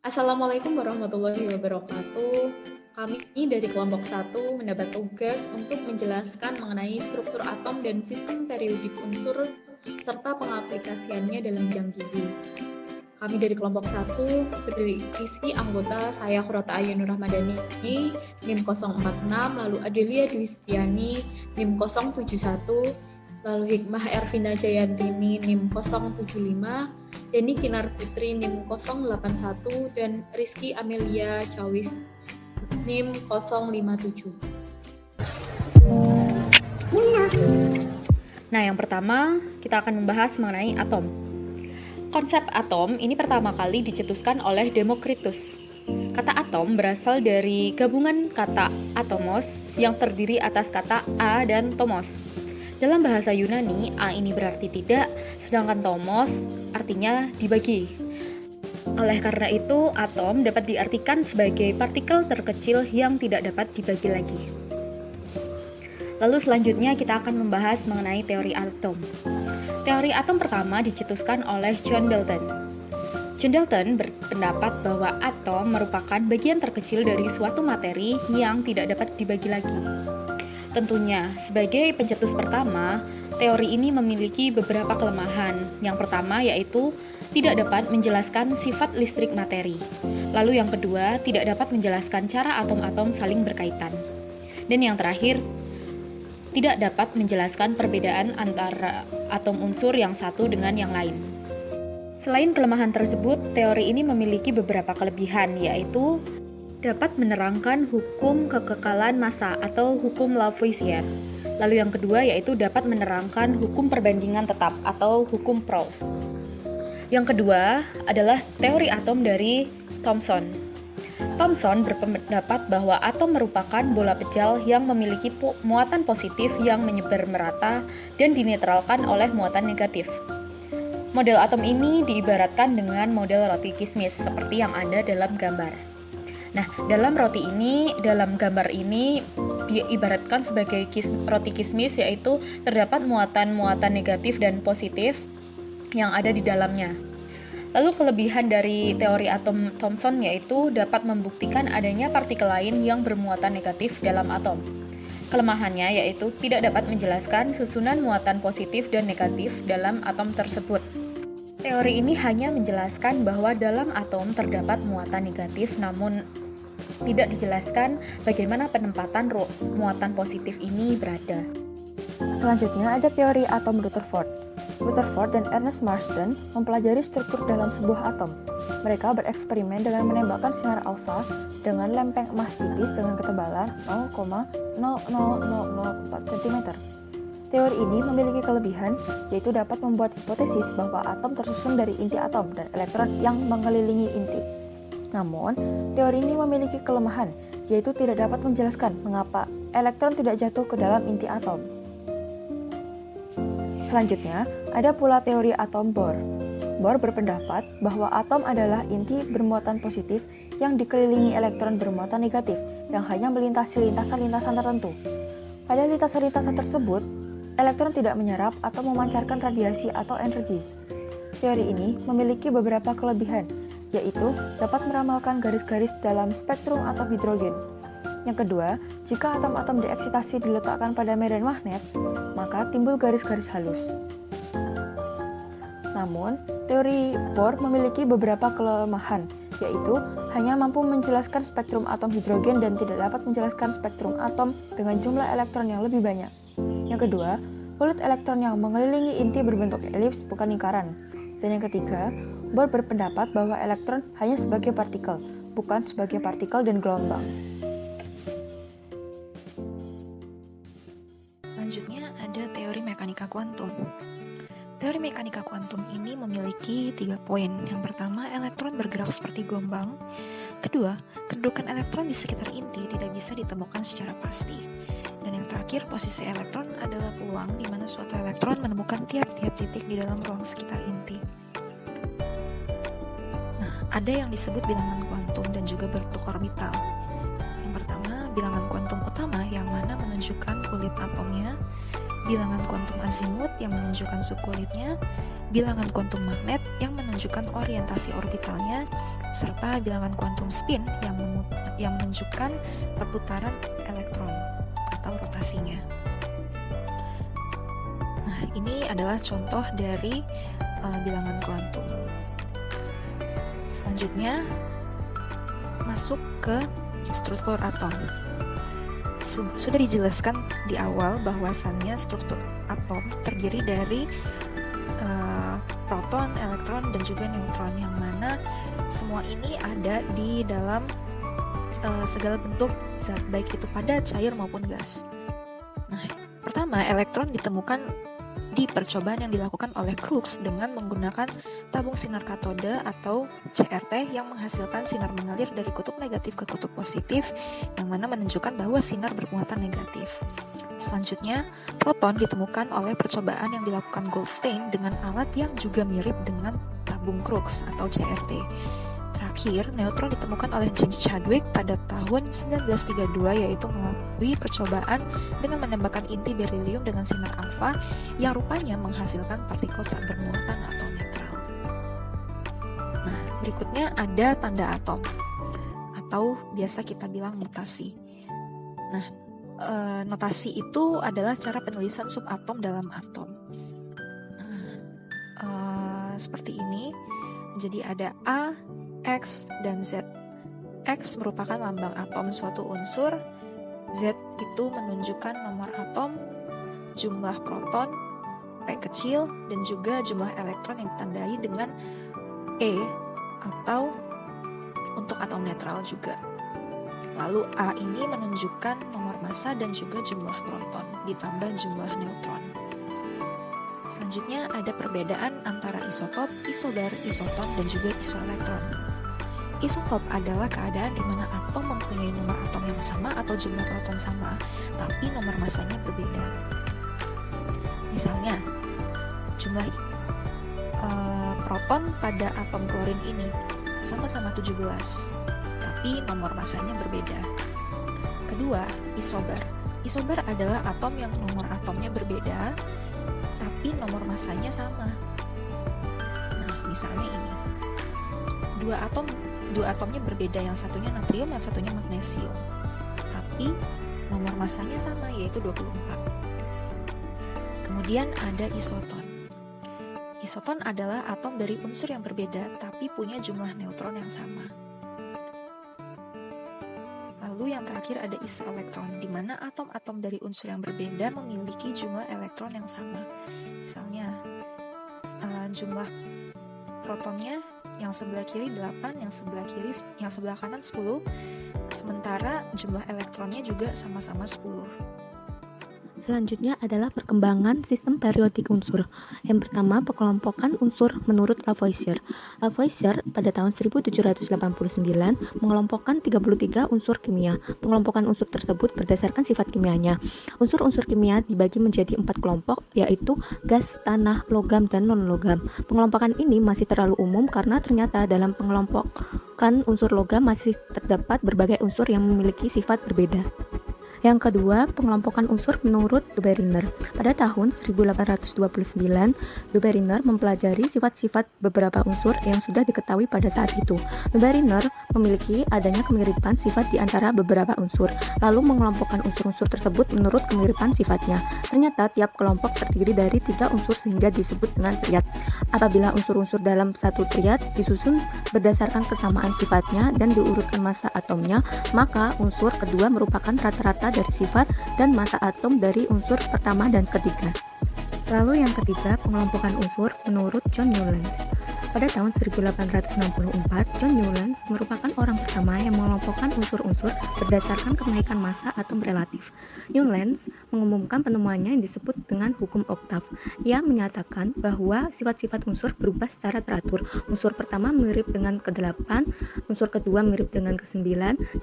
Assalamualaikum warahmatullahi wabarakatuh. Kami dari kelompok 1 mendapat tugas untuk menjelaskan mengenai struktur atom dan sistem periodik unsur serta pengaplikasiannya dalam bidang gizi. Kami dari kelompok 1 berisi anggota saya Qurrata Ayunur Rahmadani, NIM 046, lalu Adelia Dwistiani, NIM 071, lalu Hikmah Ervina Jayantini, NIM 075, Deni Kinar Putri, NIM 081, dan Rizky Amelia Cawis, NIM 057. Nah, yang pertama kita akan membahas mengenai atom. Konsep atom ini pertama kali dicetuskan oleh Demokritus. Kata atom berasal dari gabungan kata atomos yang terdiri atas kata a dan tomos. Dalam bahasa Yunani, a ini berarti tidak, sedangkan tomos artinya dibagi. Oleh karena itu, atom dapat diartikan sebagai partikel terkecil yang tidak dapat dibagi lagi. Lalu selanjutnya kita akan membahas mengenai teori atom. Teori atom pertama dicetuskan oleh John Dalton. John Dalton berpendapat bahwa atom merupakan bagian terkecil dari suatu materi yang tidak dapat dibagi lagi. Tentunya, sebagai pencetus pertama, teori ini memiliki beberapa kelemahan. Yang pertama yaitu tidak dapat menjelaskan sifat listrik materi. Lalu yang kedua, tidak dapat menjelaskan cara atom-atom saling berkaitan. Dan yang terakhir, tidak dapat menjelaskan perbedaan antara atom unsur yang satu dengan yang lain. Selain kelemahan tersebut, teori ini memiliki beberapa kelebihan, yaitu dapat menerangkan hukum kekekalan massa atau hukum Lavoisier. Lalu yang kedua yaitu dapat menerangkan hukum perbandingan tetap atau hukum Proust. Yang kedua adalah teori atom dari Thomson. Thomson berpendapat bahwa atom merupakan bola pejal yang memiliki muatan positif yang menyebar merata dan dinetralkan oleh muatan negatif. Model atom ini diibaratkan dengan model roti kismis seperti yang ada dalam gambar. Nah, dalam gambar ini diibaratkan sebagai roti kismis, yaitu terdapat muatan-muatan negatif dan positif yang ada di dalamnya. Lalu kelebihan dari teori atom Thomson yaitu dapat membuktikan adanya partikel lain yang bermuatan negatif dalam atom. Kelemahannya yaitu tidak dapat menjelaskan susunan muatan positif dan negatif dalam atom tersebut. Teori ini hanya menjelaskan bahwa dalam atom terdapat muatan negatif, namun tidak dijelaskan bagaimana penempatan muatan positif ini berada. Selanjutnya ada teori atom Rutherford. Rutherford dan Ernest Marsden mempelajari struktur dalam sebuah atom. Mereka bereksperimen dengan menembakkan sinar alfa dengan lempeng emas tipis dengan ketebalan 0,00004 cm. Teori ini memiliki kelebihan, yaitu dapat membuat hipotesis bahwa atom tersusun dari inti atom dan elektron yang mengelilingi inti. Namun, teori ini memiliki kelemahan, yaitu tidak dapat menjelaskan mengapa elektron tidak jatuh ke dalam inti atom. Selanjutnya, ada pula teori atom Bohr. Bohr berpendapat bahwa atom adalah inti bermuatan positif yang dikelilingi elektron bermuatan negatif yang hanya melintasi lintasan-lintasan tertentu. Pada lintasan-lintasan tersebut, elektron tidak menyerap atau memancarkan radiasi atau energi. Teori ini memiliki beberapa kelebihan, yaitu dapat meramalkan garis-garis dalam spektrum atom hidrogen. Yang kedua, jika atom-atom dieksitasi diletakkan pada medan magnet, maka timbul garis-garis halus. Namun, teori Bohr memiliki beberapa kelemahan, yaitu hanya mampu menjelaskan spektrum atom hidrogen dan tidak dapat menjelaskan spektrum atom dengan jumlah elektron yang lebih banyak. Yang kedua, kulit elektron yang mengelilingi inti berbentuk elips bukan lingkaran. Dan yang ketiga, Bohr berpendapat bahwa elektron hanya sebagai partikel, bukan sebagai partikel dan gelombang. Selanjutnya ada teori mekanika kuantum. Teori mekanika kuantum ini memiliki 3 poin. Yang pertama, elektron bergerak seperti gelombang. Kedua, kedudukan elektron di sekitar inti tidak bisa ditemukan secara pasti. Dan yang terakhir, posisi elektron adalah peluang di mana suatu elektron menemukan tiap-tiap titik di dalam ruang sekitar inti. Nah, ada yang disebut bilangan kuantum dan juga bentuk orbital. Yang pertama, bilangan kuantum utama yang mana menunjukkan kulit atomnya, bilangan kuantum azimut yang menunjukkan suku kulitnya, bilangan kuantum magnet yang menunjukkan orientasi orbitalnya, serta bilangan kuantum spin yang menunjukkan perputaran elektron atau rotasinya. Nah, ini adalah contoh dari bilangan kuantum. Selanjutnya, masuk ke struktur atom. Sudah dijelaskan di awal bahwasannya struktur atom terdiri dari proton, elektron, dan juga neutron, yang mana semua ini ada di dalam segala bentuk zat, baik itu padat, cair, maupun gas. Nah, pertama, elektron ditemukan di percobaan yang dilakukan oleh Crookes dengan menggunakan tabung sinar katode atau CRT yang menghasilkan sinar mengalir dari kutub negatif ke kutub positif, yang mana menunjukkan bahwa sinar bermuatan negatif. Selanjutnya, proton ditemukan oleh percobaan yang dilakukan Goldstein dengan alat yang juga mirip dengan tabung Crookes atau CRT. Terakhir, neutron ditemukan oleh James Chadwick pada tahun 1932, yaitu melalui percobaan dengan menembakkan inti berilium dengan sinar alfa yang rupanya menghasilkan partikel tak bermuatan atau netral. Nah, berikutnya ada tanda atom atau biasa kita bilang notasi. Nah, notasi itu adalah cara penulisan subatom dalam atom. Seperti ini. Jadi ada A, X, dan Z. X merupakan lambang atom suatu unsur, Z itu menunjukkan nomor atom, jumlah proton, P kecil, dan juga jumlah elektron yang ditandai dengan E atau untuk atom netral juga. Lalu A ini menunjukkan nomor massa dan juga jumlah proton, ditambah jumlah neutron. Selanjutnya ada perbedaan antara isotop, isobar, isoton, dan juga isoelektron. Isotop adalah keadaan di mana atom mempunyai nomor atom yang sama atau jumlah proton sama, tapi nomor massanya berbeda. Misalnya, jumlah proton pada atom klorin ini sama-sama 17, tapi nomor massanya berbeda. Kedua, isobar. Isobar adalah atom yang nomor atomnya berbeda, tapi nomor massanya sama. Nah, misalnya ini. Dua atomnya berbeda, yang satunya natrium, yang satunya magnesium. Tapi nomor massanya sama, yaitu 24. Kemudian ada isoton. Isoton adalah atom dari unsur yang berbeda, tapi punya jumlah neutron yang sama. Lalu yang terakhir ada isoelektron, di mana atom-atom dari unsur yang berbeda memiliki jumlah elektron yang sama. Misalnya, jumlah protonnya yang sebelah kiri 8, yang sebelah kanan 10, sementara jumlah elektronnya juga sama-sama 10. Selanjutnya adalah perkembangan sistem periodik unsur. Yang pertama, pengelompokan unsur menurut Lavoisier. Lavoisier pada tahun 1789 mengelompokkan 33 unsur kimia. Pengelompokan unsur tersebut berdasarkan sifat kimianya. Unsur-unsur kimia dibagi menjadi 4 kelompok, yaitu gas, tanah, logam, dan non-logam. Pengelompokan ini masih terlalu umum karena ternyata dalam pengelompokan unsur logam masih terdapat berbagai unsur yang memiliki sifat berbeda. Yang kedua, pengelompokan unsur menurut de Beriner. Pada tahun 1829, de Beriner mempelajari sifat-sifat beberapa unsur yang sudah diketahui pada saat itu. De Beriner memiliki adanya kemiripan sifat di antara beberapa unsur, lalu mengelompokkan unsur-unsur tersebut menurut kemiripan sifatnya. Ternyata tiap kelompok terdiri dari 3 unsur sehingga disebut dengan triad. Apabila unsur-unsur dalam satu triad disusun berdasarkan kesamaan sifatnya dan diurutkan massa atomnya, maka unsur kedua merupakan rata-rata dari sifat dan massa atom dari unsur pertama dan ketiga. Lalu yang ketiga, pengelompokan unsur menurut John Newlands. Pada tahun 1864, John Newlands merupakan orang pertama yang mengelompokkan unsur-unsur berdasarkan kenaikan massa atom relatif. Newlands mengumumkan penemuannya yang disebut dengan hukum oktav. Ia menyatakan bahwa sifat-sifat unsur berubah secara teratur. Unsur pertama mirip dengan ke-8, unsur kedua mirip dengan ke-9,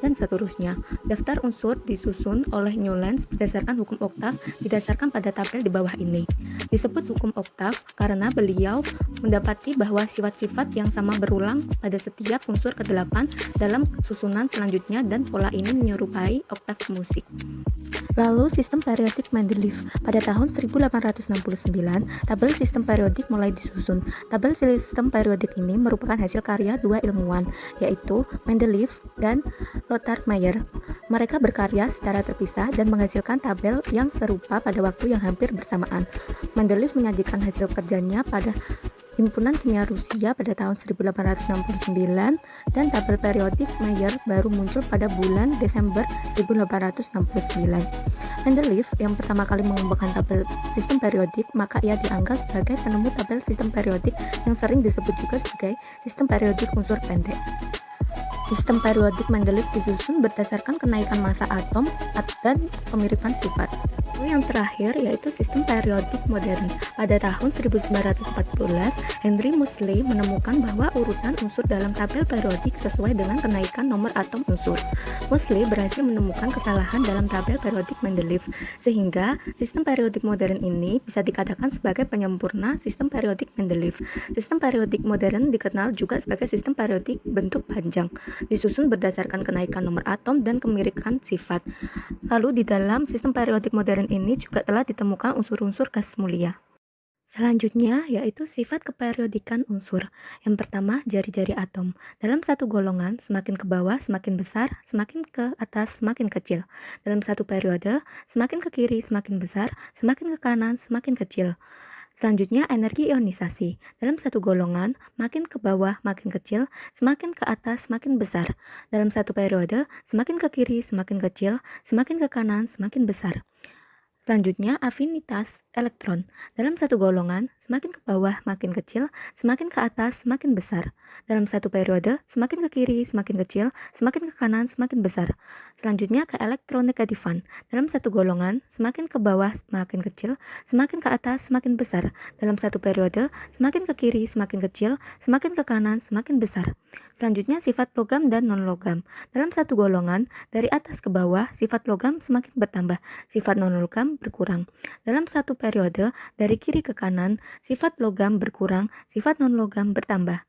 dan seterusnya. Daftar unsur disusun oleh Newlands berdasarkan hukum oktav didasarkan pada tabel di bawah ini. Disebut hukum oktav karena beliau mendapati bahwa sifat-sifat yang sama berulang pada setiap unsur ke-8 dalam susunan selanjutnya dan pola ini menyerupai oktav musik. Lalu sistem periodik Mendeleev. Pada tahun 1869, tabel sistem periodik mulai disusun. Tabel sistem periodik ini merupakan hasil karya dua ilmuwan, yaitu Mendeleev dan Lothar Meyer. Mereka berkarya secara terpisah dan menghasilkan tabel yang serupa pada waktu yang hampir bersamaan. Mendeleev menyajikan hasil kerjanya pada Himpunan Kimia Rusia pada tahun 1869 dan tabel periodik Meyer baru muncul pada bulan Desember 1869. Mendeleev yang pertama kali mengembangkan tabel sistem periodik, maka ia dianggap sebagai penemu tabel sistem periodik yang sering disebut juga sebagai sistem periodik unsur pendek. Sistem periodik Mendeleev disusun berdasarkan kenaikan massa atom dan kemiripan sifat. Yang terakhir yaitu sistem periodik modern. Pada tahun 1914, Henry Moseley menemukan bahwa urutan unsur dalam tabel periodik sesuai dengan kenaikan nomor atom unsur. Moseley berhasil menemukan kesalahan dalam tabel periodik Mendeleev, sehingga sistem periodik modern ini bisa dikatakan sebagai penyempurna sistem periodik Mendeleev. Sistem periodik modern dikenal juga sebagai sistem periodik bentuk panjang, disusun berdasarkan kenaikan nomor atom dan kemiripan sifat. Lalu di dalam sistem periodik modern ini juga telah ditemukan unsur-unsur gas mulia. Selanjutnya yaitu sifat keperiodikan unsur. Yang pertama, jari-jari atom. Dalam satu golongan, semakin ke bawah semakin besar, semakin ke atas semakin kecil. Dalam satu periode, semakin ke kiri semakin besar, semakin ke kanan semakin kecil. Selanjutnya, energi ionisasi. Dalam satu golongan, makin ke bawah makin kecil, semakin ke atas semakin besar. Dalam satu periode, semakin ke kiri semakin kecil, semakin ke kanan semakin besar. Selanjutnya, afinitas elektron. Dalam satu golongan, semakin ke bawah makin kecil, semakin ke atas semakin besar. Dalam satu periode, semakin ke kiri semakin kecil, semakin ke kanan semakin besar. Selanjutnya, ke elektronegatifan. Dalam satu golongan, semakin ke bawah semakin kecil, semakin ke atas semakin besar. Dalam satu periode, semakin ke kiri semakin kecil, semakin ke kanan semakin besar. Selanjutnya, sifat logam dan non-logam. Dalam satu golongan, dari atas ke bawah, sifat logam semakin bertambah, sifat non-logam berkurang. Dalam satu periode, dari kiri ke kanan, sifat logam berkurang, sifat non-logam bertambah.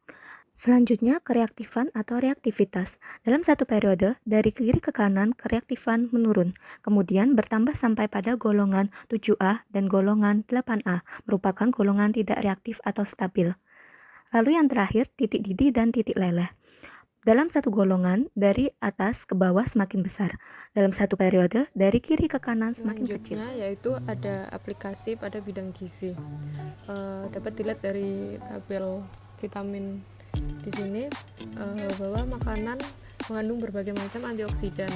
Selanjutnya, kereaktifan atau reaktivitas. Dalam satu periode, dari kiri ke kanan, kereaktifan menurun, kemudian bertambah sampai pada golongan 7A dan golongan 8A, merupakan golongan tidak reaktif atau stabil. Lalu yang terakhir, titik didih dan titik leleh. Dalam satu golongan, dari atas ke bawah semakin besar. Dalam satu periode, dari kiri ke kanan semakin kecil. Selanjutnya yaitu ada aplikasi pada bidang gizi. Dapat dilihat dari tabel vitamin di sini bahwa makanan mengandung berbagai macam antioksidan,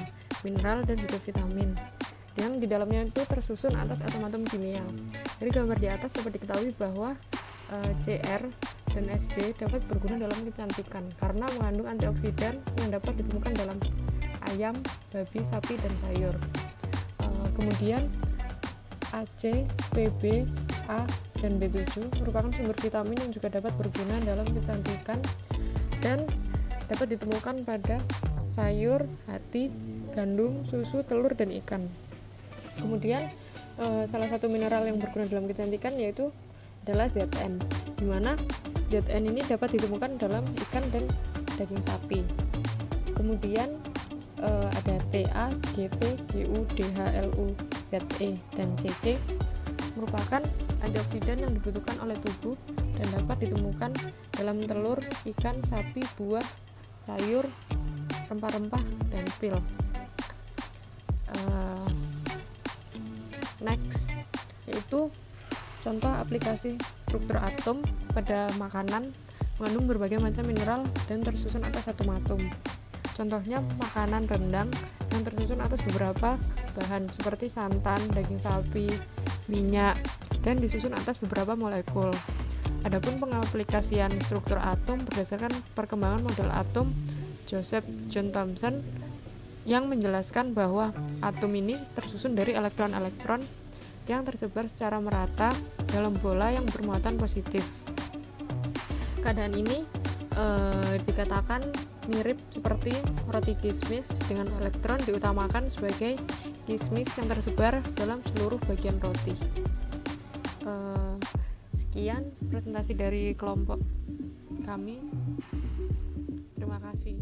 mineral dan juga vitamin yang di dalamnya itu tersusun atas atom-atom kimia. Dari gambar di atas dapat diketahui bahwa CR dan SB dapat berguna dalam kecantikan karena mengandung antioksidan yang dapat ditemukan dalam ayam, babi, sapi, dan sayur. Kemudian AC, PB, A, dan B7 merupakan sumber vitamin yang juga dapat berguna dalam kecantikan dan dapat ditemukan pada sayur, hati, gandum, susu, telur, dan ikan. Kemudian salah satu mineral yang berguna dalam kecantikan yaitu adalah Zn, di mana Zn ini dapat ditemukan dalam ikan dan daging sapi. Kemudian ada Ta, Gp, Gu, Dh, Lu, Ze, dan Cc merupakan antioksidan yang dibutuhkan oleh tubuh dan dapat ditemukan dalam telur, ikan, sapi, buah, sayur, rempah-rempah, dan pil. Next yaitu contoh aplikasi struktur atom pada makanan mengandung berbagai macam mineral dan tersusun atas satu atom. Contohnya makanan rendang yang tersusun atas beberapa bahan seperti santan, daging sapi, minyak, dan disusun atas beberapa molekul. Adapun pengaplikasian struktur atom berdasarkan perkembangan model atom Joseph John Thomson yang menjelaskan bahwa atom ini tersusun dari elektron-elektron yang tersebar secara merata dalam bola yang bermuatan positif. Keadaan ini dikatakan mirip seperti roti kismis dengan elektron diutamakan sebagai kismis yang tersebar dalam seluruh bagian roti. Sekian presentasi dari kelompok kami. Terima kasih.